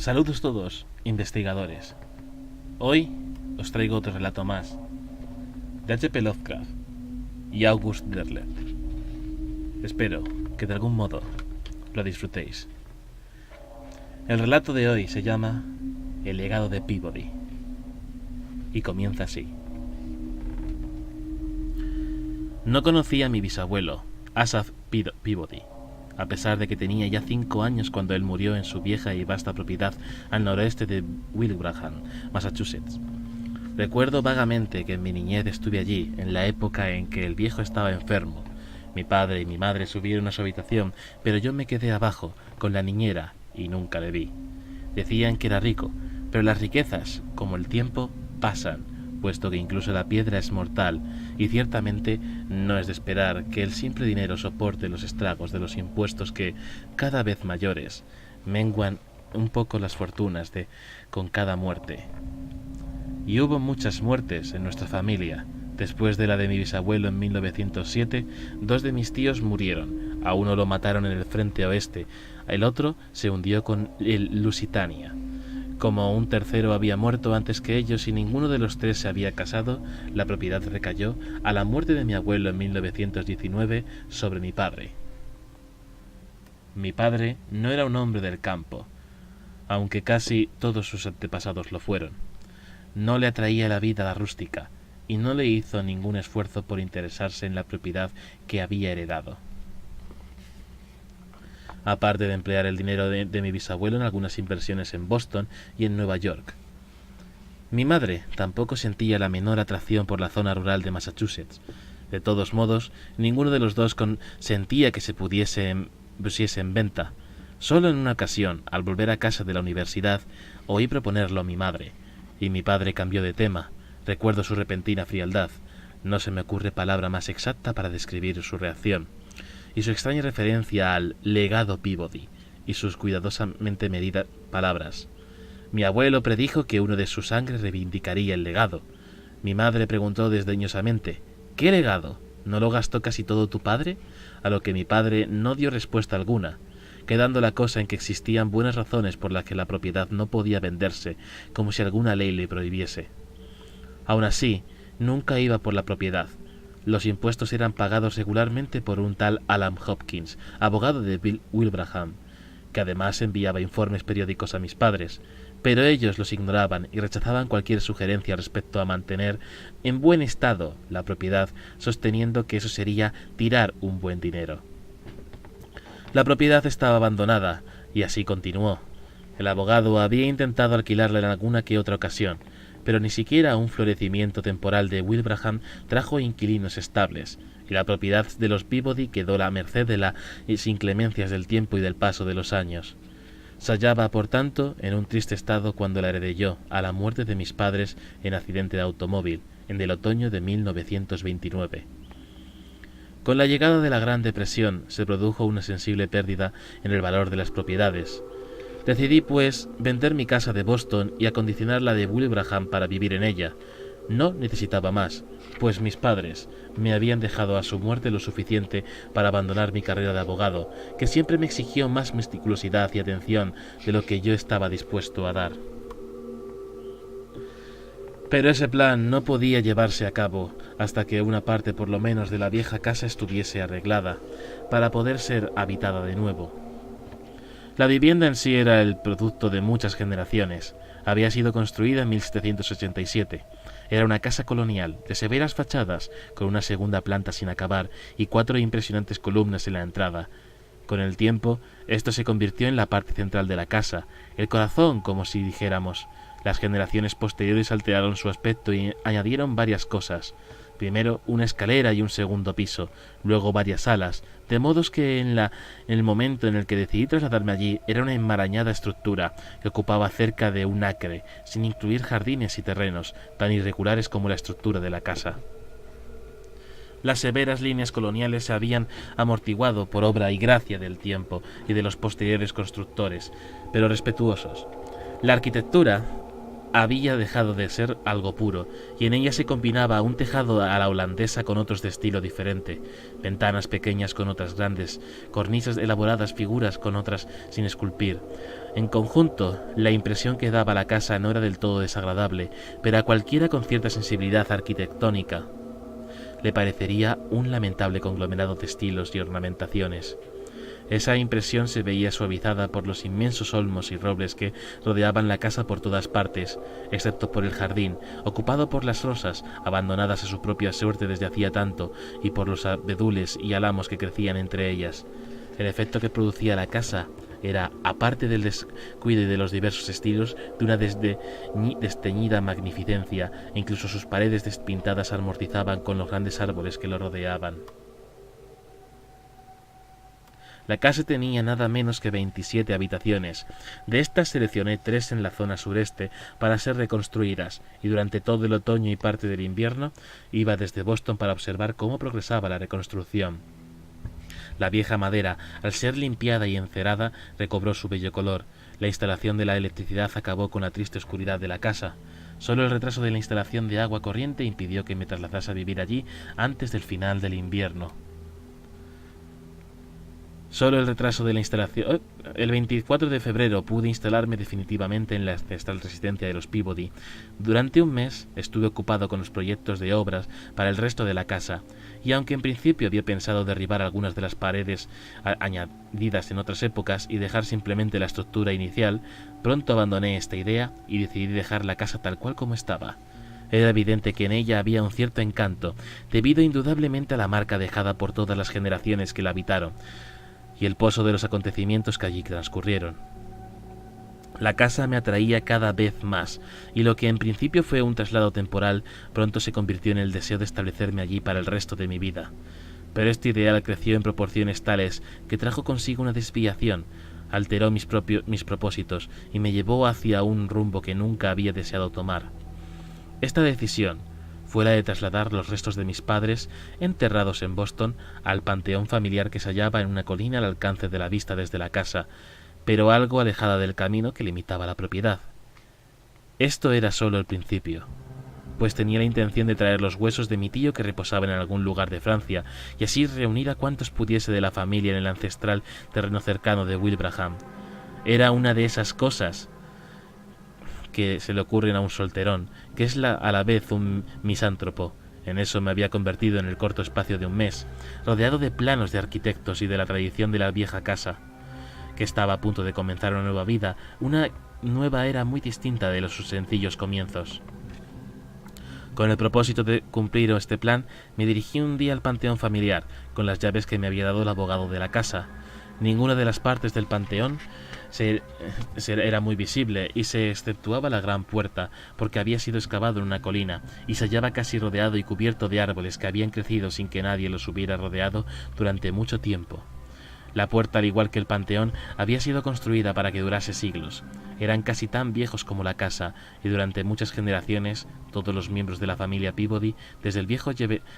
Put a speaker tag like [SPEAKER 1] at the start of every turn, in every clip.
[SPEAKER 1] Saludos todos, investigadores. Hoy os traigo otro relato más, de H. P. Lovecraft y August Derleth. Espero que de algún modo lo disfrutéis. El relato de hoy se llama El legado de Peabody y comienza así. No conocía a mi bisabuelo, Asaph Peabody, a pesar de que tenía ya 5 años cuando él murió en su vieja y vasta propiedad al noroeste de Wilbraham, Massachusetts. Recuerdo vagamente que en mi niñez estuve allí, en la época en que el viejo estaba enfermo. Mi padre y mi madre subieron a su habitación, pero yo me quedé abajo, con la niñera, y nunca le vi. Decían que era rico, pero las riquezas, como el tiempo, pasan, puesto que incluso la piedra es mortal, y ciertamente no es de esperar que el simple dinero soporte los estragos de los impuestos que, cada vez mayores, menguan un poco las fortunas con cada muerte. Y hubo muchas muertes en nuestra familia. Después de la de mi bisabuelo en 1907, 2 de mis tíos murieron. A uno lo mataron en el frente oeste, el otro se hundió con el Lusitania. Como un tercero había muerto antes que ellos y ninguno de los 3 se había casado, la propiedad recayó, a la muerte de mi abuelo en 1919, sobre mi padre. Mi padre no era un hombre del campo, aunque casi todos sus antepasados lo fueron. No le atraía la vida rústica, y no le hizo ningún esfuerzo por interesarse en la propiedad que había heredado. Aparte de emplear el dinero de mi bisabuelo en algunas inversiones en Boston y en Nueva York. Mi madre tampoco sentía la menor atracción por la zona rural de Massachusetts. De todos modos, ninguno de los dos sentía que se pusiese en venta. Solo en una ocasión, al volver a casa de la universidad, oí proponerlo a mi madre, y mi padre cambió de tema. Recuerdo su repentina frialdad. No se me ocurre palabra más exacta para describir su reacción. Y su extraña referencia al legado Peabody y sus cuidadosamente medidas palabras. Mi abuelo predijo que uno de su sangre reivindicaría el legado. Mi madre preguntó desdeñosamente: ¿qué legado? ¿No lo gastó casi todo tu padre? A lo que mi padre no dio respuesta alguna, quedando la cosa en que existían buenas razones por las que la propiedad no podía venderse, como si alguna ley le prohibiese. Aun así, nunca iba por la propiedad. Los impuestos eran pagados regularmente por un tal Alan Hopkins, abogado de Wilbraham, que además enviaba informes periódicos a mis padres, pero ellos los ignoraban y rechazaban cualquier sugerencia respecto a mantener en buen estado la propiedad, sosteniendo que eso sería tirar un buen dinero. La propiedad estaba abandonada, y así continuó. El abogado había intentado alquilarla en alguna que otra ocasión, pero ni siquiera un florecimiento temporal de Wilbraham trajo inquilinos estables, y la propiedad de los Peabody quedó a la merced de las inclemencias del tiempo y del paso de los años. Se hallaba, por tanto, en un triste estado cuando la heredé yo, a la muerte de mis padres en accidente de automóvil, en el otoño de 1929. Con la llegada de la Gran Depresión se produjo una sensible pérdida en el valor de las propiedades. Decidí, pues, vender mi casa de Boston y acondicionar la de Wilbraham para vivir en ella. No necesitaba más, pues mis padres me habían dejado a su muerte lo suficiente para abandonar mi carrera de abogado, que siempre me exigió más meticulosidad y atención de lo que yo estaba dispuesto a dar. Pero ese plan no podía llevarse a cabo hasta que una parte por lo menos de la vieja casa estuviese arreglada, para poder ser habitada de nuevo. La vivienda en sí era el producto de muchas generaciones. Había sido construida en 1787. Era una casa colonial, de severas fachadas, con una segunda planta sin acabar y 4 impresionantes columnas en la entrada. Con el tiempo, esto se convirtió en la parte central de la casa, el corazón, como si dijéramos. Las generaciones posteriores alteraron su aspecto y añadieron varias cosas. Primero una escalera y un segundo piso, luego varias salas, de modos que en el momento en el que decidí trasladarme allí era una enmarañada estructura que ocupaba cerca de 1 acre, sin incluir jardines y terrenos, tan irregulares como la estructura de la casa. Las severas líneas coloniales se habían amortiguado por obra y gracia del tiempo y de los posteriores constructores, pero respetuosos. La arquitectura había dejado de ser algo puro, y en ella se combinaba un tejado a la holandesa con otros de estilo diferente, ventanas pequeñas con otras grandes, cornisas elaboradas, figuras con otras sin esculpir, En conjunto, la impresión que daba la casa no era del todo desagradable, pero a cualquiera con cierta sensibilidad arquitectónica le parecería un lamentable conglomerado de estilos y ornamentaciones. Esa impresión se veía suavizada por los inmensos olmos y robles que rodeaban la casa por todas partes, excepto por el jardín, ocupado por las rosas, abandonadas a su propia suerte desde hacía tanto, y por los abedules y álamos que crecían entre ellas. El efecto que producía la casa era, aparte del descuido y de los diversos estilos, de una desteñida magnificencia, e incluso sus paredes despintadas amortizaban con los grandes árboles que lo rodeaban. La casa tenía nada menos que 27 habitaciones. De estas seleccioné 3 en la zona sureste para ser reconstruidas, y durante todo el otoño y parte del invierno iba desde Boston para observar cómo progresaba la reconstrucción. La vieja madera, al ser limpiada y encerada, recobró su bello color. La instalación de la electricidad acabó con la triste oscuridad de la casa. Solo el retraso de la instalación de agua corriente impidió que me trasladase a vivir allí antes del final del invierno. Solo el retraso de la instalación... El 24 de febrero pude instalarme definitivamente en la ancestral residencia de los Peabody. Durante un mes estuve ocupado con los proyectos de obras para el resto de la casa, y aunque en principio había pensado derribar algunas de las paredes añadidas en otras épocas y dejar simplemente la estructura inicial, pronto abandoné esta idea y decidí dejar la casa tal cual como estaba. Era evidente que en ella había un cierto encanto, debido indudablemente a la marca dejada por todas las generaciones que la habitaron, y el pozo de los acontecimientos que allí transcurrieron. La casa me atraía cada vez más, y lo que en principio fue un traslado temporal, pronto se convirtió en el deseo de establecerme allí para el resto de mi vida. Pero este ideal creció en proporciones tales que trajo consigo una desviación, alteró mis propósitos y me llevó hacia un rumbo que nunca había deseado tomar. Esta decisión fue la de trasladar los restos de mis padres, enterrados en Boston, al panteón familiar que se hallaba en una colina al alcance de la vista desde la casa, pero algo alejada del camino que limitaba la propiedad. Esto era solo el principio, pues tenía la intención de traer los huesos de mi tío que reposaban en algún lugar de Francia, y así reunir a cuantos pudiese de la familia en el ancestral terreno cercano de Wilbraham. Era una de esas cosas que se le ocurren a un solterón, que es a la vez un misántropo. En eso me había convertido en el corto espacio de un mes, rodeado de planos de arquitectos y de la tradición de la vieja casa, que estaba a punto de comenzar una nueva vida, una nueva era muy distinta de sus sencillos comienzos. Con el propósito de cumplir este plan, me dirigí un día al panteón familiar, con las llaves que me había dado el abogado de la casa. Ninguna de las partes del panteón era muy visible, y se exceptuaba la gran puerta, porque había sido excavado en una colina, y se hallaba casi rodeado y cubierto de árboles que habían crecido sin que nadie los hubiera rodeado durante mucho tiempo. La puerta, al igual que el panteón, había sido construida para que durase siglos. Eran casi tan viejos como la casa, y durante muchas generaciones todos los miembros de la familia Peabody, desde el viejo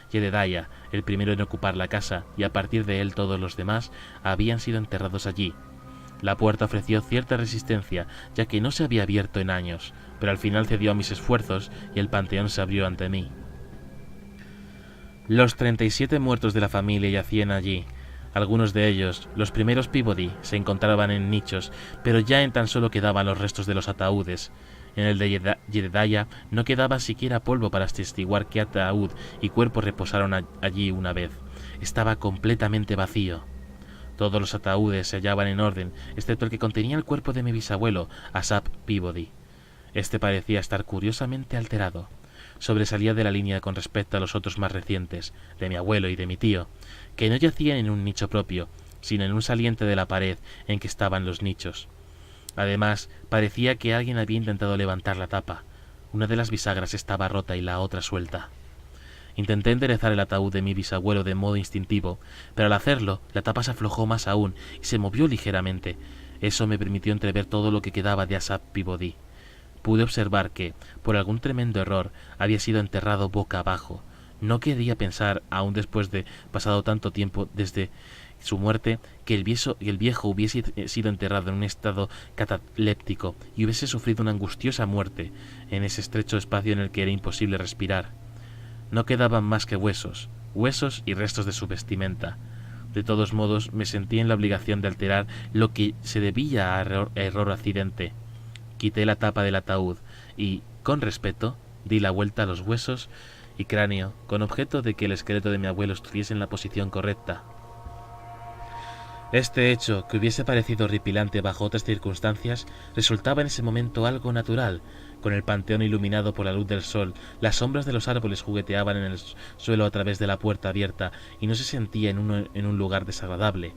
[SPEAKER 1] Jedediah, el primero en ocupar la casa, y a partir de él todos los demás, habían sido enterrados allí. La puerta ofreció cierta resistencia, ya que no se había abierto en años, pero al final cedió a mis esfuerzos y el panteón se abrió ante mí. Los 37 muertos de la familia yacían allí. Algunos de ellos, los primeros Peabody, se encontraban en nichos, pero ya en tan solo quedaban los restos de los ataúdes. En el de Jedediah no quedaba siquiera polvo para atestiguar que ataúd y cuerpo reposaron allí una vez. Estaba completamente vacío. Todos los ataúdes se hallaban en orden, excepto el que contenía el cuerpo de mi bisabuelo, Asaph Peabody. Este parecía estar curiosamente alterado. Sobresalía de la línea con respecto a los otros más recientes, de mi abuelo y de mi tío, que no yacían en un nicho propio, sino en un saliente de la pared en que estaban los nichos. Además, parecía que alguien había intentado levantar la tapa. Una de las bisagras estaba rota y la otra suelta. Intenté enderezar el ataúd de mi bisabuelo de modo instintivo, pero al hacerlo, la tapa se aflojó más aún y se movió ligeramente. Eso me permitió entrever todo lo que quedaba de Asaph Peabody. Pude observar que, por algún tremendo error, había sido enterrado boca abajo. No quería pensar, aún después de pasado tanto tiempo desde su muerte, que el viejo hubiese sido enterrado en un estado cataléptico y hubiese sufrido una angustiosa muerte en ese estrecho espacio en el que era imposible respirar. No quedaban más que huesos y restos de su vestimenta. De todos modos, me sentí en la obligación de alterar lo que se debía a error accidente. Quité la tapa del ataúd y, con respeto, di la vuelta a los huesos y cráneo, con objeto de que el esqueleto de mi abuelo estuviese en la posición correcta. Este hecho, que hubiese parecido horripilante bajo otras circunstancias, resultaba en ese momento algo natural. Con el panteón iluminado por la luz del sol, las sombras de los árboles jugueteaban en el suelo a través de la puerta abierta y no se sentía en un lugar desagradable.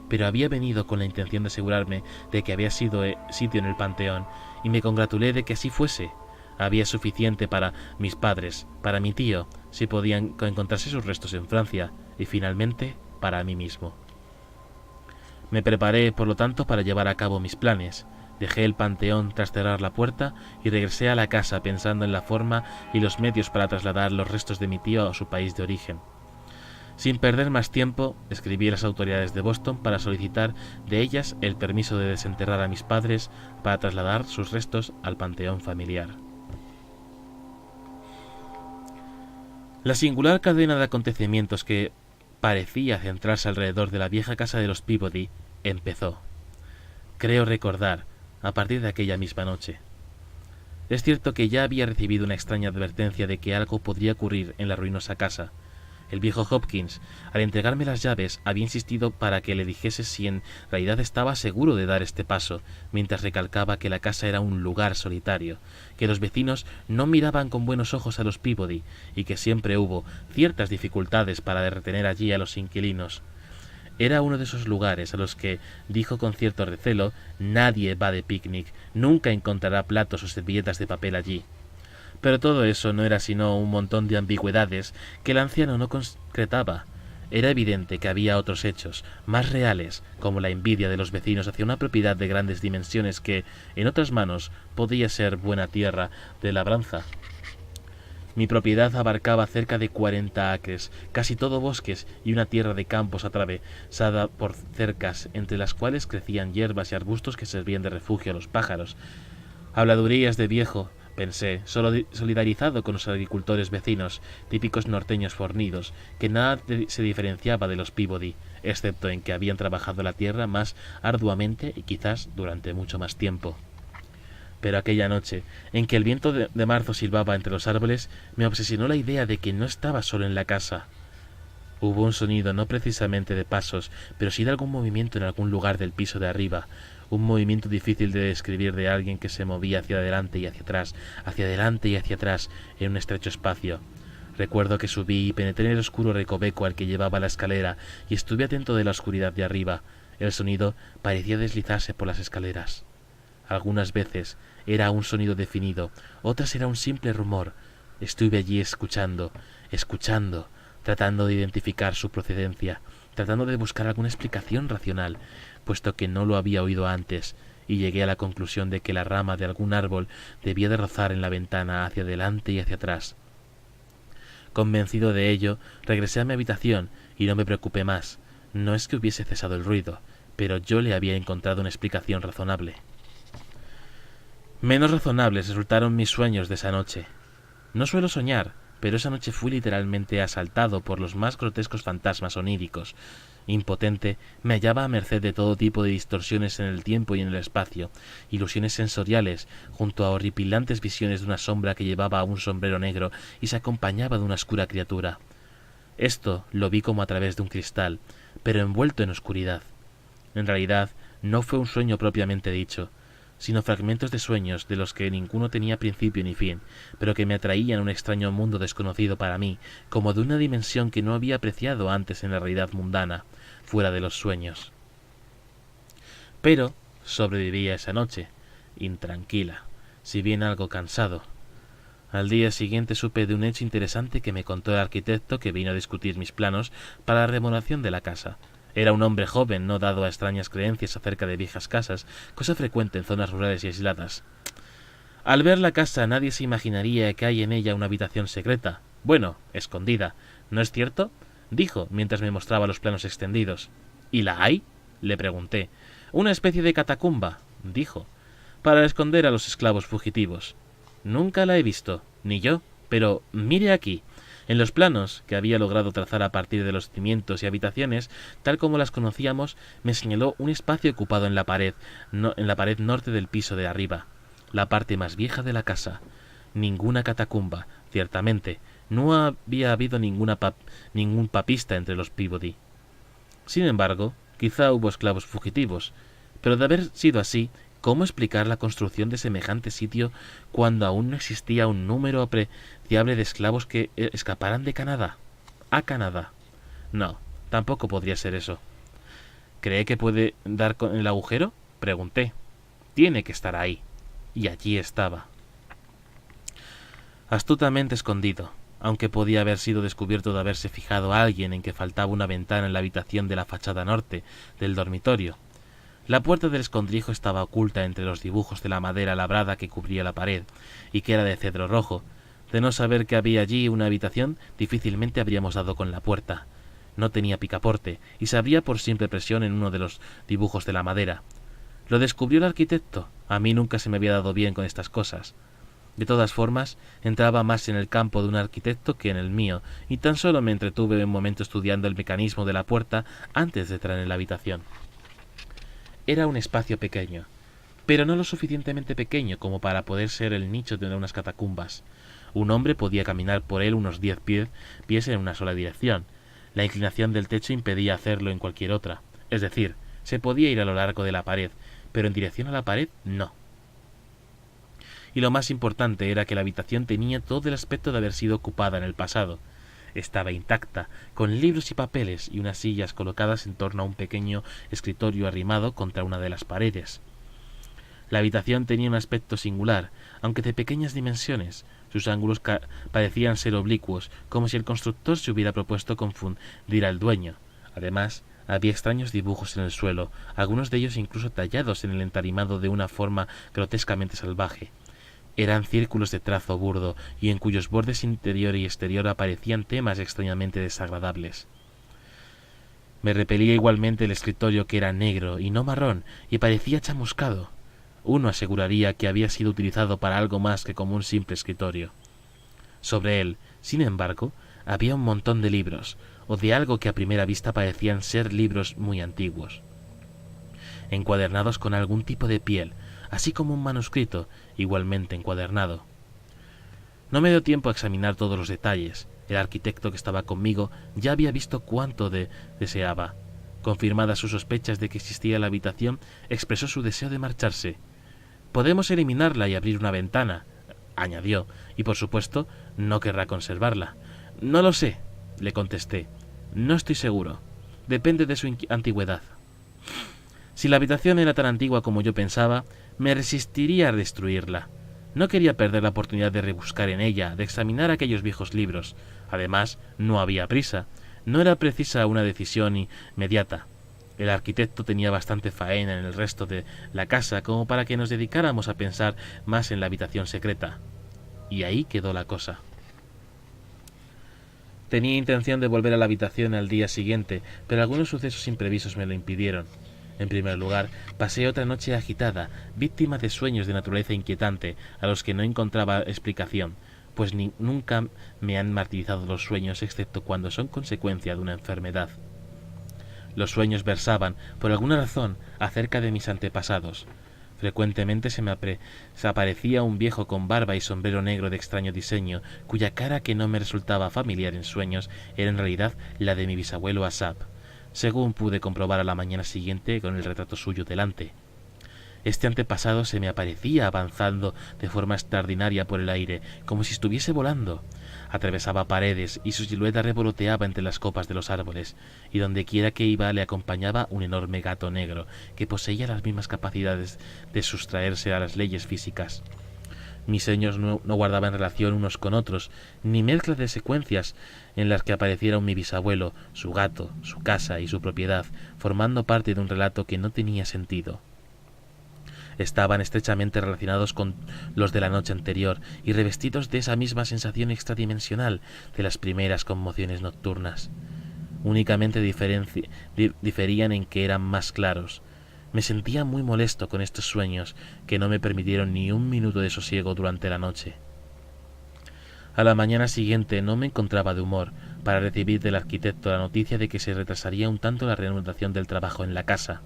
[SPEAKER 1] Pero había venido con la intención de asegurarme de que había sido sitio en el panteón, y me congratulé de que así fuese. Había suficiente para mis padres, para mi tío, si podían encontrarse sus restos en Francia, y finalmente para mí mismo. Me preparé, por lo tanto, para llevar a cabo mis planes. Dejé el panteón tras cerrar la puerta y regresé a la casa pensando en la forma y los medios para trasladar los restos de mi tío a su país de origen. Sin perder más tiempo, escribí a las autoridades de Boston para solicitar de ellas el permiso de desenterrar a mis padres para trasladar sus restos al panteón familiar. La singular cadena de acontecimientos que parecía centrarse alrededor de la vieja casa de los Peabody empezó. Creo recordar, a partir de aquella misma noche. Es cierto que ya había recibido una extraña advertencia de que algo podría ocurrir en la ruinosa casa. El viejo Hopkins, al entregarme las llaves, había insistido para que le dijese si en realidad estaba seguro de dar este paso, mientras recalcaba que la casa era un lugar solitario, que los vecinos no miraban con buenos ojos a los Peabody y que siempre hubo ciertas dificultades para retener allí a los inquilinos. Era uno de esos lugares a los que, dijo con cierto recelo, nadie va de picnic, nunca encontrará platos o servilletas de papel allí. Pero todo eso no era sino un montón de ambigüedades que el anciano no concretaba. Era evidente que había otros hechos, más reales, como la envidia de los vecinos hacia una propiedad de grandes dimensiones que, en otras manos, podía ser buena tierra de labranza. Mi propiedad abarcaba cerca de 40 acres, casi todo bosques y una tierra de campos atravesada por cercas, entre las cuales crecían hierbas y arbustos que servían de refugio a los pájaros. Habladurías de viejo, pensé, solidarizado con los agricultores vecinos, típicos norteños fornidos, que nada se diferenciaba de los Peabody, excepto en que habían trabajado la tierra más arduamente y quizás durante mucho más tiempo. Pero aquella noche, en que el viento de marzo silbaba entre los árboles, me obsesionó la idea de que no estaba solo en la casa. Hubo un sonido no precisamente de pasos, pero sí de algún movimiento en algún lugar del piso de arriba, un movimiento difícil de describir de alguien que se movía hacia adelante y hacia atrás, en un estrecho espacio. Recuerdo que subí y penetré en el oscuro recoveco al que llevaba la escalera y estuve atento de la oscuridad de arriba. El sonido parecía deslizarse por las escaleras. Algunas veces era un sonido definido, otras era un simple rumor. Estuve allí escuchando, tratando de identificar su procedencia, tratando de buscar alguna explicación racional, puesto que no lo había oído antes, y llegué a la conclusión de que la rama de algún árbol debía de rozar en la ventana hacia adelante y hacia atrás. Convencido de ello, regresé a mi habitación y no me preocupé más. No es que hubiese cesado el ruido, pero yo le había encontrado una explicación razonable. Menos razonables resultaron mis sueños de esa noche. No suelo soñar, pero esa noche fui literalmente asaltado por los más grotescos fantasmas oníricos. Impotente, me hallaba a merced de todo tipo de distorsiones en el tiempo y en el espacio, ilusiones sensoriales, junto a horripilantes visiones de una sombra que llevaba un sombrero negro y se acompañaba de una oscura criatura. Esto lo vi como a través de un cristal, pero envuelto en oscuridad. En realidad, no fue un sueño propiamente dicho, sino fragmentos de sueños de los que ninguno tenía principio ni fin, pero que me atraían a un extraño mundo desconocido para mí, como de una dimensión que no había apreciado antes en la realidad mundana, fuera de los sueños. Pero sobreviví a esa noche, intranquila, si bien algo cansado. Al día siguiente supe de un hecho interesante que me contó el arquitecto que vino a discutir mis planos para la remodelación de la casa. Era un hombre joven, no dado a extrañas creencias acerca de viejas casas, cosa frecuente en zonas rurales y aisladas. Al ver la casa nadie se imaginaría que hay en ella una habitación secreta. Bueno, escondida. ¿No es cierto?, dijo, mientras me mostraba los planos extendidos. ¿Y la hay?, le pregunté. Una especie de catacumba, dijo, para esconder a los esclavos fugitivos. Nunca la he visto, ni yo, pero mire aquí. En los planos que había logrado trazar a partir de los cimientos y habitaciones, tal como las conocíamos, me señaló un espacio ocupado en la pared norte del piso de arriba, la parte más vieja de la casa. Ninguna catacumba, ciertamente. No había habido ningún papista entre los Peabody. Sin embargo, quizá hubo esclavos fugitivos, pero de haber sido así, ¿cómo explicar la construcción de semejante sitio cuando aún no existía un número apreciable de esclavos que escaparan de Canadá? A Canadá. No, tampoco podría ser eso. ¿Cree que puede dar con el agujero? Pregunté. Tiene que estar ahí. Y allí estaba. Astutamente escondido, aunque podía haber sido descubierto de haberse fijado a alguien en que faltaba una ventana en la habitación de la fachada norte del dormitorio. La puerta del escondrijo estaba oculta entre los dibujos de la madera labrada que cubría la pared, y que era de cedro rojo. De no saber que había allí una habitación, difícilmente habríamos dado con la puerta. No tenía picaporte, y se abría por simple presión en uno de los dibujos de la madera. Lo descubrió el arquitecto. A mí nunca se me había dado bien con estas cosas. De todas formas, entraba más en el campo de un arquitecto que en el mío, y tan solo me entretuve un momento estudiando el mecanismo de la puerta antes de entrar en la habitación. Era un espacio pequeño, pero no lo suficientemente pequeño como para poder ser el nicho de unas catacumbas. Un hombre podía caminar por él unos 10 pies en una sola dirección. La inclinación del techo impedía hacerlo en cualquier otra. Es decir, se podía ir a lo largo de la pared, pero en dirección a la pared no. Y lo más importante era que la habitación tenía todo el aspecto de haber sido ocupada en el pasado. Estaba intacta, con libros y papeles y unas sillas colocadas en torno a un pequeño escritorio arrimado contra una de las paredes. La habitación tenía un aspecto singular, aunque de pequeñas dimensiones. Sus ángulos parecían ser oblicuos, como si el constructor se hubiera propuesto confundir al dueño. Además, había extraños dibujos en el suelo, algunos de ellos incluso tallados en el entarimado de una forma grotescamente salvaje. Eran círculos de trazo burdo, y en cuyos bordes interior y exterior aparecían temas extrañamente desagradables. Me repelía igualmente el escritorio, que era negro y no marrón, y parecía chamuscado. Uno aseguraría que había sido utilizado para algo más que como un simple escritorio. Sobre él, sin embargo, había un montón de libros, o de algo que a primera vista parecían ser libros muy antiguos, encuadernados con algún tipo de piel, así como un manuscrito, igualmente encuadernado. No me dio tiempo a examinar todos los detalles. El arquitecto que estaba conmigo ya había visto cuánto deseaba. Confirmadas sus sospechas de que existía la habitación, expresó su deseo de marcharse. «Podemos eliminarla y abrir una ventana», añadió, «y por supuesto no querrá conservarla». «No lo sé», le contesté. «No estoy seguro. Depende de su antigüedad». Si la habitación era tan antigua como yo pensaba, me resistiría a destruirla. No quería perder la oportunidad de rebuscar en ella, de examinar aquellos viejos libros. Además, no había prisa. No era precisa una decisión inmediata. El arquitecto tenía bastante faena en el resto de la casa como para que nos dedicáramos a pensar más en la habitación secreta. Y ahí quedó la cosa. Tenía intención de volver a la habitación al día siguiente, pero algunos sucesos imprevistos me lo impidieron. En primer lugar, pasé otra noche agitada, víctima de sueños de naturaleza inquietante, a los que no encontraba explicación, pues nunca me han martirizado los sueños excepto cuando son consecuencia de una enfermedad. Los sueños versaban, por alguna razón, acerca de mis antepasados. Frecuentemente se me aparecía un viejo con barba y sombrero negro de extraño diseño, cuya cara, que no me resultaba familiar en sueños, era en realidad la de mi bisabuelo Asap, según pude comprobar a la mañana siguiente con el retrato suyo delante. Este antepasado se me aparecía avanzando de forma extraordinaria por el aire, como si estuviese volando. Atravesaba paredes y su silueta revoloteaba entre las copas de los árboles, y donde quiera que iba le acompañaba un enorme gato negro, que poseía las mismas capacidades de sustraerse a las leyes físicas. Mis sueños no guardaban relación unos con otros, ni mezcla de secuencias en las que apareciera mi bisabuelo, su gato, su casa y su propiedad, formando parte de un relato que no tenía sentido. Estaban estrechamente relacionados con los de la noche anterior y revestidos de esa misma sensación extradimensional de las primeras conmociones nocturnas. Únicamente diferían en que eran más claros. Me sentía muy molesto con estos sueños, que no me permitieron ni un minuto de sosiego durante la noche. A la mañana siguiente no me encontraba de humor para recibir del arquitecto la noticia de que se retrasaría un tanto la reanudación del trabajo en la casa.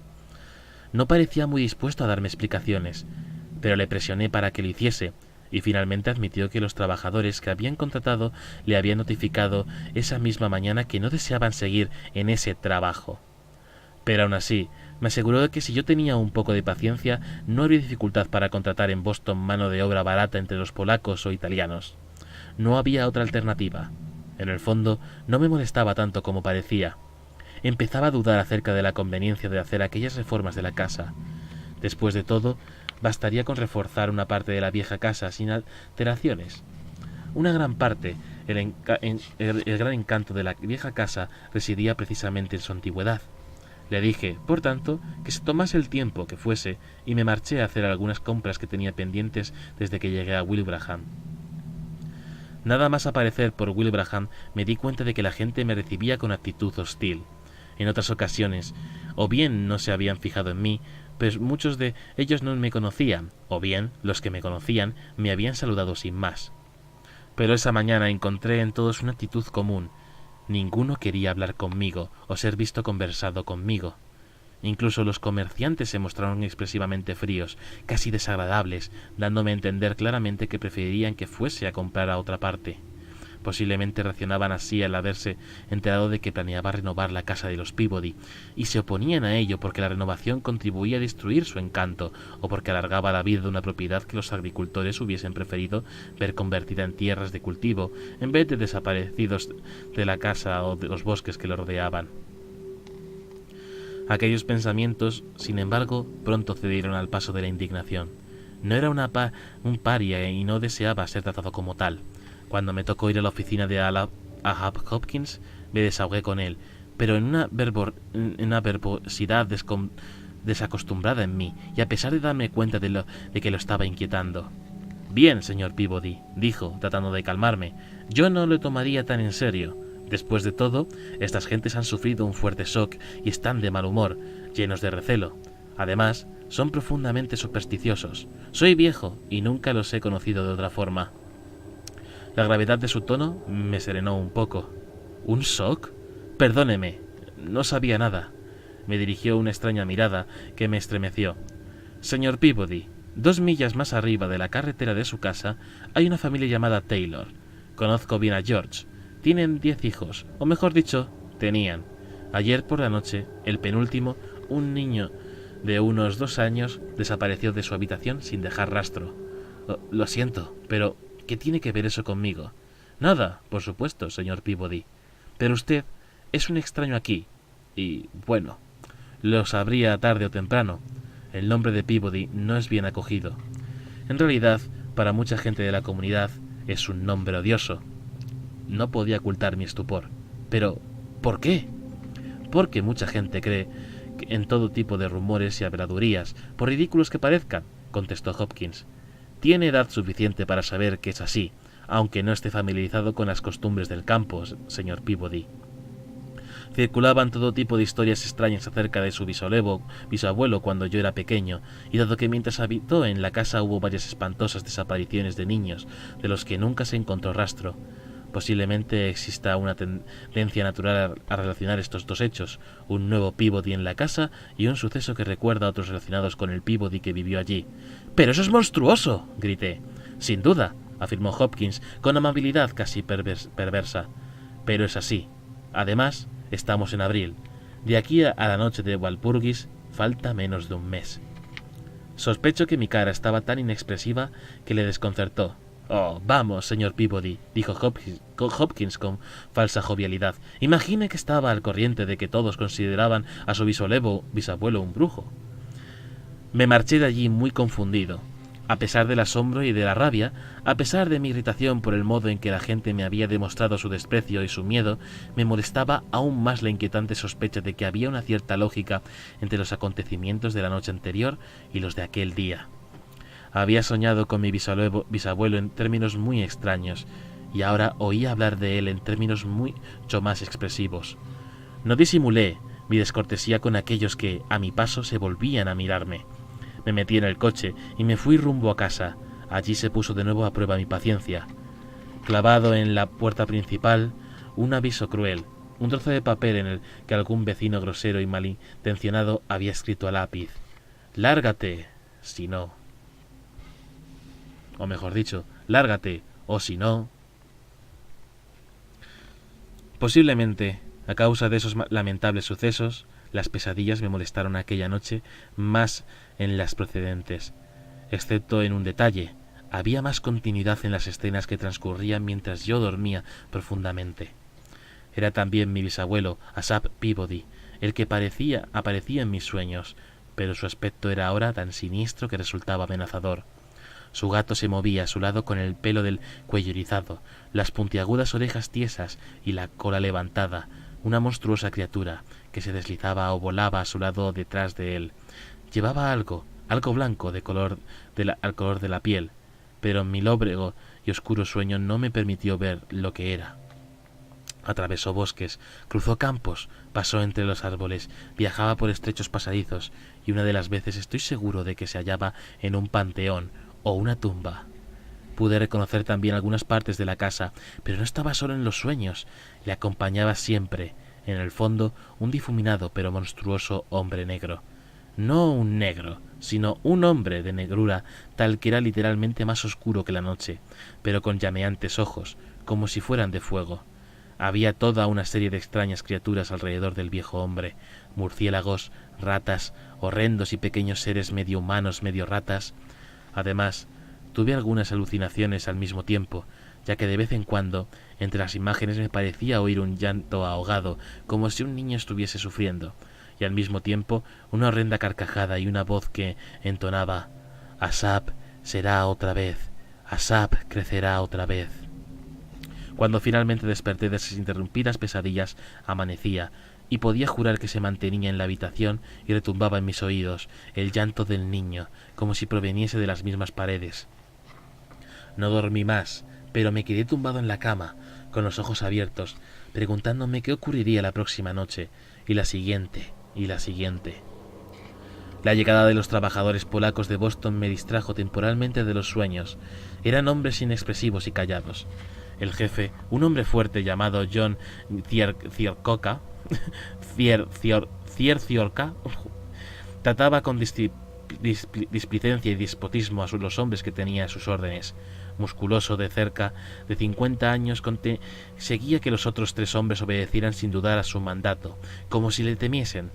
[SPEAKER 1] No parecía muy dispuesto a darme explicaciones, pero le presioné para que lo hiciese, y finalmente admitió que los trabajadores que habían contratado le habían notificado esa misma mañana que no deseaban seguir en ese trabajo. Pero aún así, me aseguró de que si yo tenía un poco de paciencia, no habría dificultad para contratar en Boston mano de obra barata entre los polacos o italianos. No había otra alternativa. En el fondo, no me molestaba tanto como parecía. Empezaba a dudar acerca de la conveniencia de hacer aquellas reformas de la casa. Después de todo, bastaría con reforzar una parte de la vieja casa sin alteraciones. Una gran parte, el gran encanto de la vieja casa residía precisamente en su antigüedad. Le dije, por tanto, que se tomase el tiempo que fuese y me marché a hacer algunas compras que tenía pendientes desde que llegué a Wilbraham. Nada más aparecer por Wilbraham me di cuenta de que la gente me recibía con actitud hostil. En otras ocasiones, o bien no se habían fijado en mí, pues muchos de ellos no me conocían, o bien los que me conocían me habían saludado sin más. Pero esa mañana encontré en todos una actitud común. Ninguno quería hablar conmigo o ser visto conversado conmigo. Incluso los comerciantes se mostraron expresivamente fríos, casi desagradables, dándome a entender claramente que preferirían que fuese a comprar a otra parte. Posiblemente reaccionaban así al haberse enterado de que planeaba renovar la casa de los Peabody, y se oponían a ello porque la renovación contribuía a destruir su encanto, o porque alargaba la vida de una propiedad que los agricultores hubiesen preferido ver convertida en tierras de cultivo, en vez de desaparecidos de la casa o de los bosques que lo rodeaban. Aquellos pensamientos, sin embargo, pronto cedieron al paso de la indignación. No era un paria y no deseaba ser tratado como tal. Cuando me tocó ir a la oficina de Ahab Hopkins, me desahogué con él, pero en una verbosidad desacostumbrada en mí, y a pesar de darme cuenta de que lo estaba inquietando. «Bien, señor Peabody», dijo, tratando de calmarme, «yo no lo tomaría tan en serio. Después de todo, estas gentes han sufrido un fuerte shock y están de mal humor, llenos de recelo. Además, son profundamente supersticiosos. Soy viejo y nunca los he conocido de otra forma». La gravedad de su tono me serenó un poco. ¿Un shock? Perdóneme, no sabía nada. Me dirigió una extraña mirada que me estremeció. Señor Peabody, 2 millas más arriba de la carretera de su casa hay una familia llamada Taylor. Conozco bien a George. Tienen 10 hijos, o mejor dicho, tenían. Ayer por la noche, el penúltimo, un niño de unos 2 años, desapareció de su habitación sin dejar rastro. Lo siento, pero ¿qué tiene que ver eso conmigo? Nada, por supuesto, señor Peabody. Pero usted es un extraño aquí, y, bueno, lo sabría tarde o temprano. El nombre de Peabody no es bien acogido. En realidad, para mucha gente de la comunidad, es un nombre odioso. No podía ocultar mi estupor. Pero, ¿por qué? Porque mucha gente cree en todo tipo de rumores y habladurías, por ridículos que parezcan, contestó Hopkins. Tiene edad suficiente para saber que es así, aunque no esté familiarizado con las costumbres del campo, señor Peabody. Circulaban todo tipo de historias extrañas acerca de su bisabuelo cuando yo era pequeño, y dado que mientras habitó en la casa hubo varias espantosas desapariciones de niños, de los que nunca se encontró rastro. Posiblemente exista una tendencia natural a relacionar estos dos hechos, un nuevo Peabody en la casa y un suceso que recuerda a otros relacionados con el Peabody que vivió allí. «¡Pero eso es monstruoso!», grité. «Sin duda», afirmó Hopkins con amabilidad casi perversa. «Pero es así. Además, estamos en abril. De aquí a la noche de Walpurgis falta menos de un mes». Sospecho que mi cara estaba tan inexpresiva que le desconcertó. «Oh, vamos, señor Peabody», dijo Hopkins con falsa jovialidad. «Imagine que estaba al corriente de que todos consideraban a su bisabuelo un brujo». Me marché de allí muy confundido. A pesar del asombro y de la rabia, a pesar de mi irritación por el modo en que la gente me había demostrado su desprecio y su miedo, me molestaba aún más la inquietante sospecha de que había una cierta lógica entre los acontecimientos de la noche anterior y los de aquel día. Había soñado con mi bisabuelo en términos muy extraños, y ahora oía hablar de él en términos mucho más expresivos. No disimulé mi descortesía con aquellos que, a mi paso, se volvían a mirarme. Me metí en el coche y me fui rumbo a casa. Allí se puso de nuevo a prueba mi paciencia. Clavado en la puerta principal, un aviso cruel, un trozo de papel en el que algún vecino grosero y malintencionado había escrito a lápiz: «Lárgate, si no». O mejor dicho, «Lárgate, o si no». Posiblemente, a causa de esos lamentables sucesos, las pesadillas me molestaron aquella noche más en las precedentes, excepto en un detalle: había más continuidad en las escenas que transcurrían mientras yo dormía profundamente. Era también mi bisabuelo, Asaph Peabody, el que aparecía en mis sueños, pero su aspecto era ahora tan siniestro que resultaba amenazador. Su gato se movía a su lado con el pelo del cuello erizado, las puntiagudas orejas tiesas y la cola levantada, una monstruosa criatura que se deslizaba o volaba a su lado o detrás de él. Llevaba algo blanco al color de la piel, pero mi lóbrego y oscuro sueño no me permitió ver lo que era. Atravesó bosques, cruzó campos, pasó entre los árboles, viajaba por estrechos pasadizos, y una de las veces estoy seguro de que se hallaba en un panteón o una tumba. Pude reconocer también algunas partes de la casa, pero no estaba solo en los sueños, le acompañaba siempre, en el fondo, un difuminado pero monstruoso hombre negro. No un negro, sino un hombre de negrura, tal que era literalmente más oscuro que la noche, pero con llameantes ojos, como si fueran de fuego. Había toda una serie de extrañas criaturas alrededor del viejo hombre: murciélagos, ratas, horrendos y pequeños seres medio humanos, medio ratas. Además, tuve algunas alucinaciones al mismo tiempo, ya que de vez en cuando, entre las imágenes, me parecía oír un llanto ahogado, como si un niño estuviese sufriendo, y al mismo tiempo una horrenda carcajada y una voz que entonaba: «Asaph será otra vez, Asaph crecerá otra vez». Cuando finalmente desperté de esas interrumpidas pesadillas, amanecía, y podía jurar que se mantenía en la habitación y retumbaba en mis oídos el llanto del niño, como si proveniese de las mismas paredes. No dormí más, pero me quedé tumbado en la cama, con los ojos abiertos, preguntándome qué ocurriría la próxima noche, y la siguiente, y la siguiente. La llegada de los trabajadores polacos de Boston me distrajo temporalmente de los sueños. Eran hombres inexpresivos y callados. El jefe, un hombre fuerte llamado John Cierciorka, trataba con displicencia y despotismo a los hombres que tenía a sus órdenes. Musculoso, de cerca de 50 años, seguía que los otros 3 hombres obedecieran sin dudar a su mandato, como si le temiesen.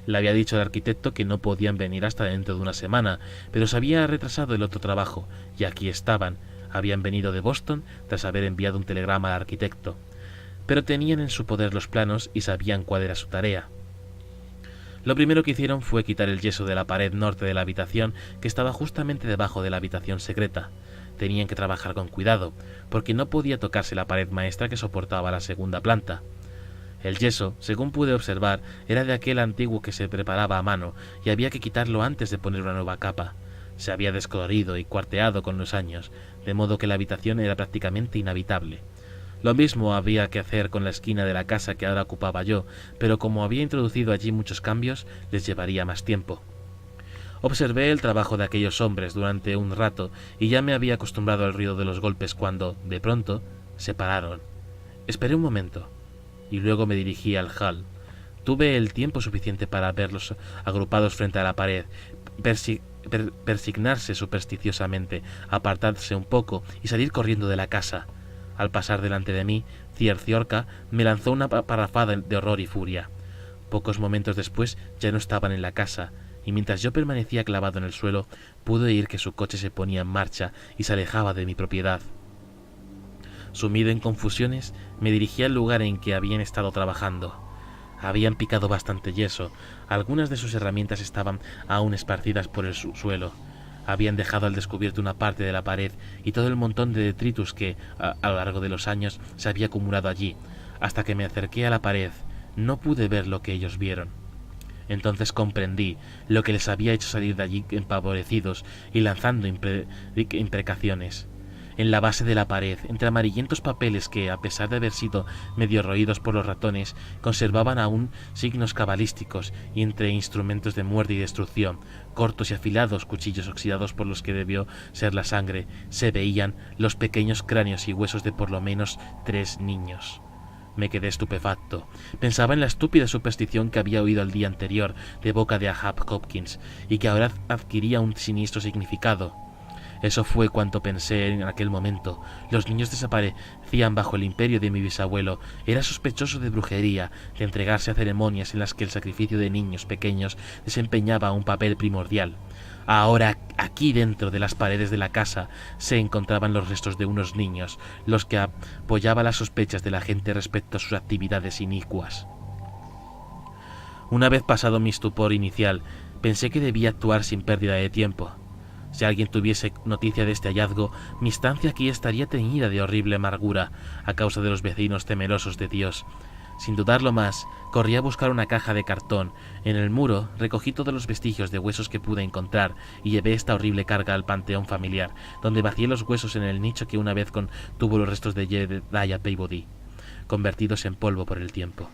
[SPEAKER 1] Le había dicho al arquitecto que no podían venir hasta dentro de una semana, pero se había retrasado el otro trabajo, y aquí estaban. Habían venido de Boston tras haber enviado un telegrama al arquitecto, pero tenían en su poder los planos y sabían cuál era su tarea. Lo primero que hicieron fue quitar el yeso de la pared norte de la habitación, que estaba justamente debajo de la habitación secreta. Tenían que trabajar con cuidado, porque no podía tocarse la pared maestra que soportaba la segunda planta. El yeso, según pude observar, era de aquel antiguo que se preparaba a mano, y había que quitarlo antes de poner una nueva capa. Se había descolorido y cuarteado con los años, de modo que la habitación era prácticamente inhabitable. Lo mismo había que hacer con la esquina de la casa que ahora ocupaba yo, pero como había introducido allí muchos cambios, les llevaría más tiempo. Observé el trabajo de aquellos hombres durante un rato y ya me había acostumbrado al ruido de los golpes cuando, de pronto, se pararon. Esperé un momento y luego me dirigí al hall. Tuve el tiempo suficiente para verlos agrupados frente a la pared, persignarse supersticiosamente, apartarse un poco y salir corriendo de la casa. Al pasar delante de mí, Cierciorka me lanzó una parrafada de horror y furia. Pocos momentos después ya no estaban en la casa, y mientras yo permanecía clavado en el suelo, pude oír que su coche se ponía en marcha y se alejaba de mi propiedad. Sumido en confusiones, me dirigí al lugar en que habían estado trabajando. Habían picado bastante yeso, algunas de sus herramientas estaban aún esparcidas por el suelo. Habían dejado al descubierto una parte de la pared y todo el montón de detritus que, a lo largo de los años, se había acumulado allí. Hasta que me acerqué a la pared, no pude ver lo que ellos vieron. Entonces comprendí lo que les había hecho salir de allí empavorecidos y lanzando imprecaciones. en la base de la pared, entre amarillentos papeles que, a pesar de haber sido medio roídos por los ratones, conservaban aún signos cabalísticos, y entre instrumentos de muerte y destrucción, cortos y afilados cuchillos oxidados por los que debió ser la sangre, se veían los pequeños cráneos y huesos de por lo menos 3 niños. Me quedé estupefacto. Pensaba en la estúpida superstición que había oído el día anterior de boca de Ahab Hopkins y que ahora adquiría un siniestro significado. Eso fue cuanto pensé en aquel momento. Los niños desaparecían bajo el imperio de mi bisabuelo. Era sospechoso de brujería, de entregarse a ceremonias en las que el sacrificio de niños pequeños desempeñaba un papel primordial. Ahora, aquí dentro de las paredes de la casa, se encontraban los restos de unos niños, los que apoyaban las sospechas de la gente respecto a sus actividades inicuas. Una vez pasado mi estupor inicial, pensé que debía actuar sin pérdida de tiempo. Si alguien tuviese noticia de este hallazgo, mi estancia aquí estaría teñida de horrible amargura a causa de los vecinos temerosos de Dios. Sin dudarlo más, corrí a buscar una caja de cartón. En el muro recogí todos los vestigios de huesos que pude encontrar y llevé esta horrible carga al panteón familiar, donde vacié los huesos en el nicho que una vez contuvo los restos de Jedediah Peabody, convertidos en polvo por el tiempo.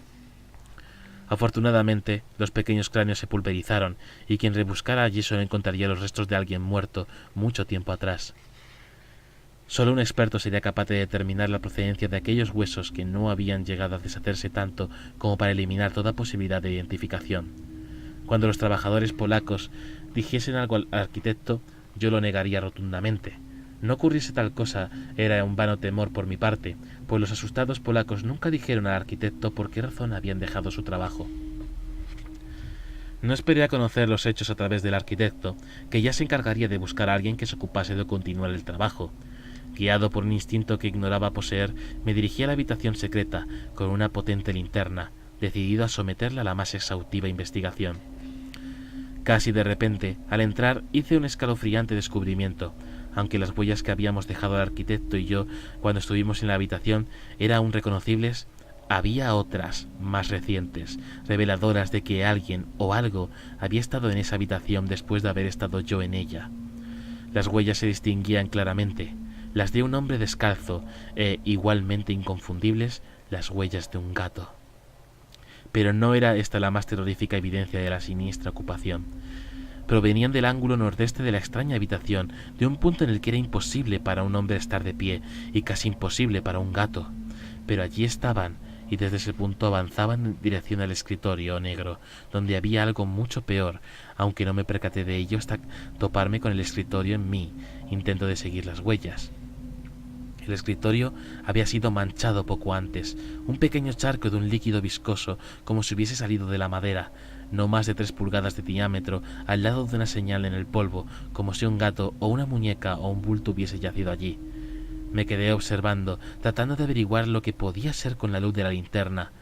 [SPEAKER 1] Afortunadamente, los pequeños cráneos se pulverizaron, y quien rebuscara allí solo encontraría los restos de alguien muerto mucho tiempo atrás. Solo un experto sería capaz de determinar la procedencia de aquellos huesos que no habían llegado a deshacerse tanto como para eliminar toda posibilidad de identificación. Cuando los trabajadores polacos dijesen algo al arquitecto, yo lo negaría rotundamente. No ocurriese tal cosa era un vano temor por mi parte, pues los asustados polacos nunca dijeron al arquitecto por qué razón habían dejado su trabajo. No esperé a conocer los hechos a través del arquitecto, que ya se encargaría de buscar a alguien que se ocupase de continuar el trabajo. Guiado por un instinto que ignoraba poseer, me dirigí a la habitación secreta con una potente linterna, decidido a someterla a la más exhaustiva investigación. Casi de repente, al entrar, hice un escalofriante descubrimiento. Aunque las huellas que habíamos dejado el arquitecto y yo cuando estuvimos en la habitación eran aún reconocibles, había otras, más recientes, reveladoras de que alguien o algo había estado en esa habitación después de haber estado yo en ella. Las huellas se distinguían claramente, las de un hombre descalzo e, igualmente inconfundibles, las huellas de un gato. Pero no era esta la más terrorífica evidencia de la siniestra ocupación. Provenían del ángulo nordeste de la extraña habitación, de un punto en el que era imposible para un hombre estar de pie y casi imposible para un gato. Pero allí estaban, y desde ese punto avanzaban en dirección al escritorio negro, donde había algo mucho peor, aunque no me percaté de ello hasta toparme con el escritorio en mi intento de seguir las huellas. El escritorio había sido manchado poco antes, un pequeño charco de un líquido viscoso, como si hubiese salido de la madera, no más de 3 pulgadas de diámetro, al lado de una señal en el polvo, como si un gato o una muñeca o un bulto hubiese yacido allí. Me quedé observando, tratando de averiguar lo que podía ser con la luz de la linterna.